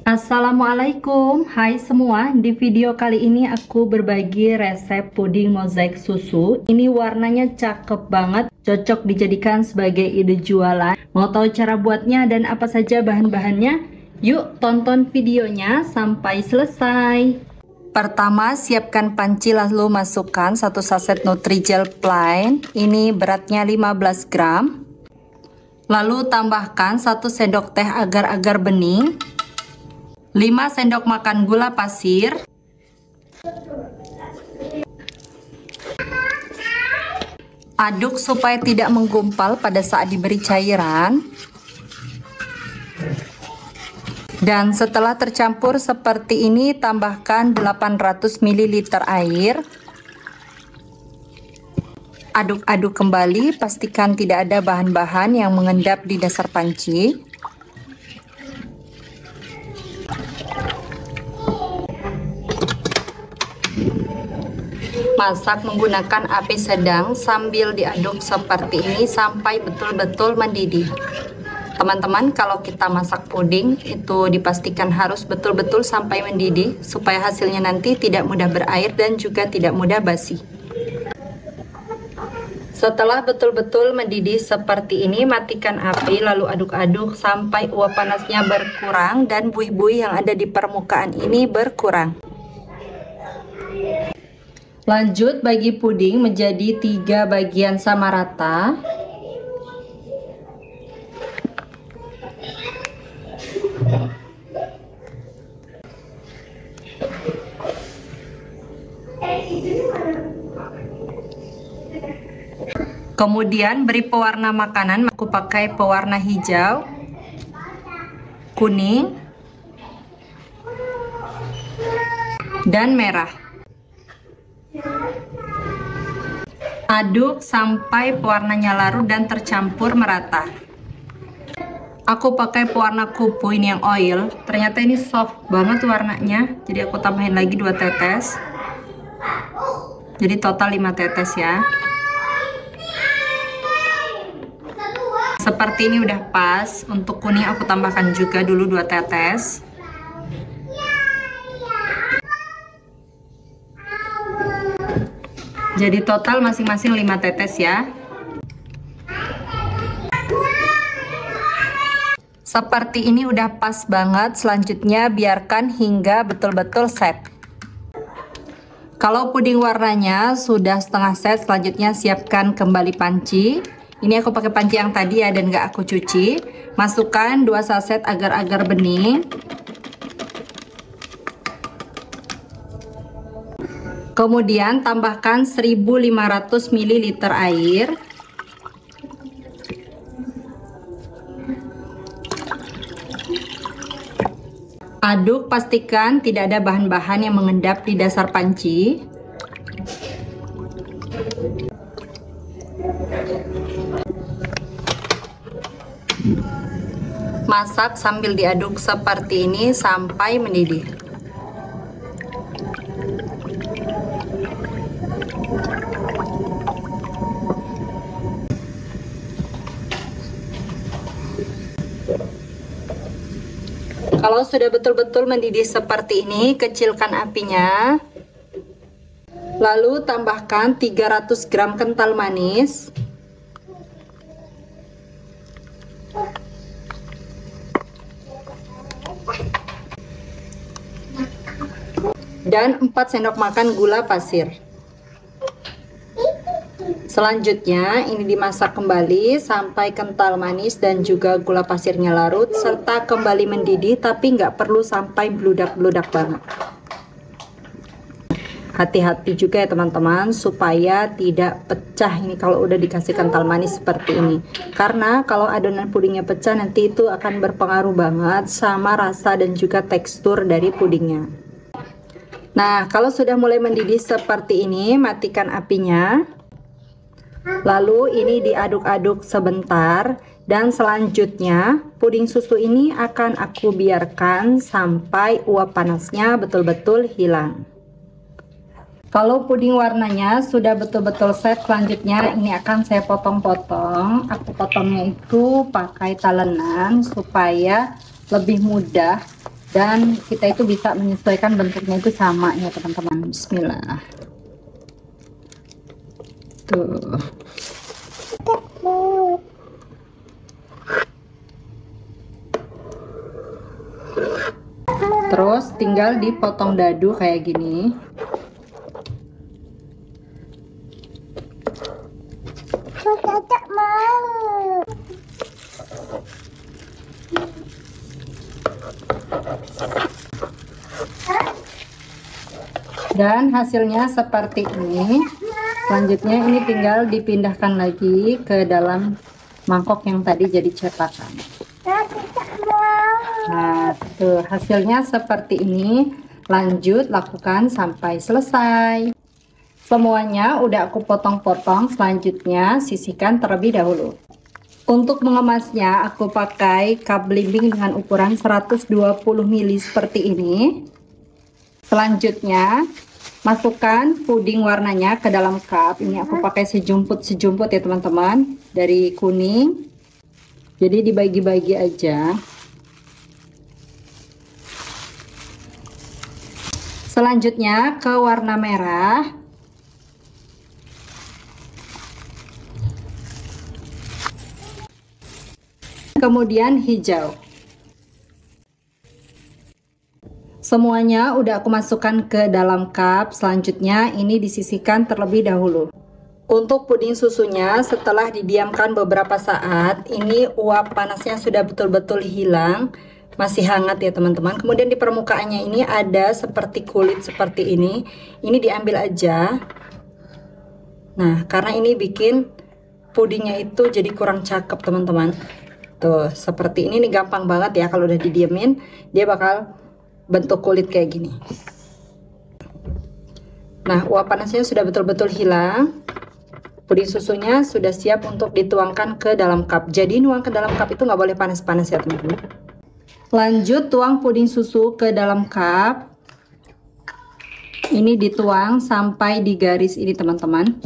Assalamualaikum, hai semua. Di video kali ini aku berbagi resep puding mozaik susu. Ini warnanya cakep banget, cocok dijadikan sebagai ide jualan. Mau tahu cara buatnya dan apa saja bahan-bahannya? Yuk tonton videonya sampai selesai. Pertama, siapkan panci lalu masukkan 1 saset Nutrijel plain. Ini beratnya 15 gram. Lalu tambahkan 1 sendok teh agar-agar bening. 5 sendok makan gula pasir, aduk supaya tidak menggumpal pada saat diberi cairan, dan setelah tercampur seperti ini tambahkan 800 ml air. Aduk-aduk kembali, pastikan tidak ada bahan-bahan yang mengendap di dasar panci. Masak menggunakan api sedang sambil diaduk seperti ini sampai betul-betul mendidih. Teman-teman, kalau kita masak puding itu dipastikan harus betul-betul sampai mendidih supaya hasilnya nanti tidak mudah berair dan juga tidak mudah basi. Setelah betul-betul mendidih seperti ini, matikan api lalu aduk-aduk sampai uap panasnya berkurang dan buih-buih yang ada di permukaan ini berkurang. Lanjut bagi puding menjadi 3 bagian sama rata. Kemudian beri pewarna makanan, aku pakai pewarna hijau, kuning, dan merah. Aduk sampai pewarnanya larut dan tercampur merata. Aku pakai pewarna kupu ini yang oil. Ternyata ini soft banget warnanya. Jadi aku tambahin lagi 2 tetes. Jadi total 5 tetes ya. Seperti ini udah pas. Untuk kuning aku tambahkan juga dulu 2 tetes. Jadi total masing-masing 5 tetes ya. Seperti ini udah pas banget. Selanjutnya biarkan hingga betul-betul set. Kalau puding warnanya sudah setengah set, selanjutnya siapkan kembali panci. Ini aku pakai panci yang tadi ya dan gak aku cuci. Masukkan 2 saset agar-agar bening. Kemudian tambahkan 1500 ml air. Aduk, pastikan tidak ada bahan-bahan yang mengendap di dasar panci. Masak sambil diaduk seperti ini sampai mendidih. Kalau sudah betul-betul mendidih seperti ini, kecilkan apinya. Lalu tambahkan 300 gram kental manis. Dan 4 sendok makan gula pasir. Selanjutnya ini dimasak kembali sampai kental manis dan juga gula pasirnya larut serta kembali mendidih, tapi nggak perlu sampai bludak-bludak banget. Hati-hati juga ya teman-teman supaya tidak pecah ini kalau udah dikasih kental manis seperti ini, karena kalau adonan pudingnya pecah nanti itu akan berpengaruh banget sama rasa dan juga tekstur dari pudingnya. Nah, kalau sudah mulai mendidih seperti ini, matikan apinya. Lalu ini diaduk-aduk sebentar dan selanjutnya puding susu ini akan aku biarkan sampai uap panasnya betul-betul hilang. Kalau puding warnanya sudah betul-betul set, selanjutnya ini akan saya potong-potong. Aku potongnya itu pakai talenan supaya lebih mudah Dan kita itu bisa menyesuaikan bentuknya itu sama ya teman-teman. Bismillah. Tuh. Terus tinggal dipotong dadu kayak gini. Dan hasilnya seperti ini. Selanjutnya ini tinggal dipindahkan lagi ke dalam mangkok yang tadi jadi cetakan. Nah, tuh hasilnya seperti ini. Lanjut lakukan sampai selesai. Semuanya udah aku potong-potong. Selanjutnya sisihkan terlebih dahulu. Untuk mengemasnya aku pakai cup belimbing dengan ukuran 120 ml seperti ini. Selanjutnya masukkan puding warnanya ke dalam cup. Ini aku pakai sejumput ya teman-teman, dari kuning. Jadi dibagi-bagi aja. Selanjutnya ke warna merah. Kemudian hijau. Semuanya udah aku masukkan ke dalam cup. Selanjutnya ini disisihkan terlebih dahulu. Untuk puding susunya setelah didiamkan beberapa saat, ini uap panasnya sudah betul-betul hilang. Masih hangat ya teman-teman. Kemudian di permukaannya ini ada seperti kulit seperti ini. Ini diambil aja. Nah, karena ini bikin pudingnya itu jadi kurang cakep teman-teman. Tuh, seperti ini nih, gampang banget ya kalau udah didiemin, dia bakal bentuk kulit kayak gini. Nah, uap panasnya sudah betul-betul hilang. Puding susunya sudah siap untuk dituangkan ke dalam cup. Jadi nuang ke dalam cup itu nggak boleh panas-panas ya teman-teman. Lanjut tuang puding susu ke dalam cup. Ini dituang sampai di garis ini teman-teman.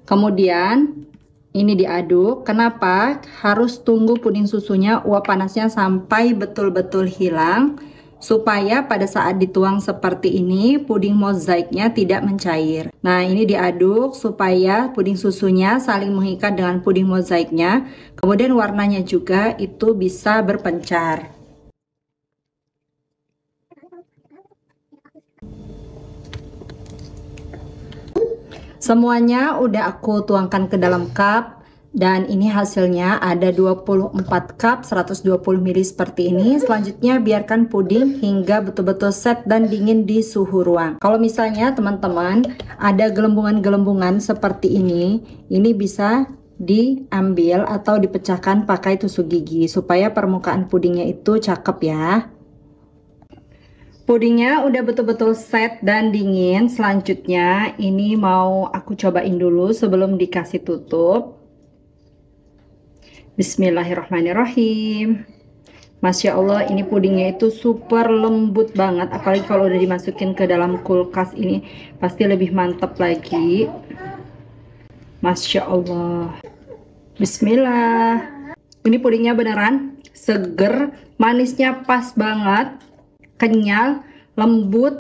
Kemudian ini diaduk. Kenapa? Harus tunggu puding susunya uap panasnya sampai betul-betul hilang, supaya pada saat dituang seperti ini puding mozaiknya tidak mencair. Nah, ini diaduk supaya puding susunya saling mengikat dengan puding mozaiknya. Kemudian warnanya juga itu bisa berpencar. Semuanya udah aku tuangkan ke dalam cup. Dan ini hasilnya ada 24 cup 120 ml seperti ini. Selanjutnya biarkan puding hingga betul-betul set dan dingin di suhu ruang. Kalau misalnya teman-teman ada gelembungan-gelembungan seperti ini bisa diambil atau dipecahkan pakai tusuk gigi supaya permukaan pudingnya itu cakep ya. Pudingnya udah betul-betul set dan dingin. Selanjutnya ini mau aku cobain dulu sebelum dikasih tutup. Bismillahirrahmanirrahim. Masya Allah, ini pudingnya itu super lembut banget. Apalagi kalau udah dimasukin ke dalam kulkas, ini pasti lebih mantap lagi. Masya Allah. Bismillah. Ini pudingnya beneran seger, manisnya pas banget, kenyal, lembut.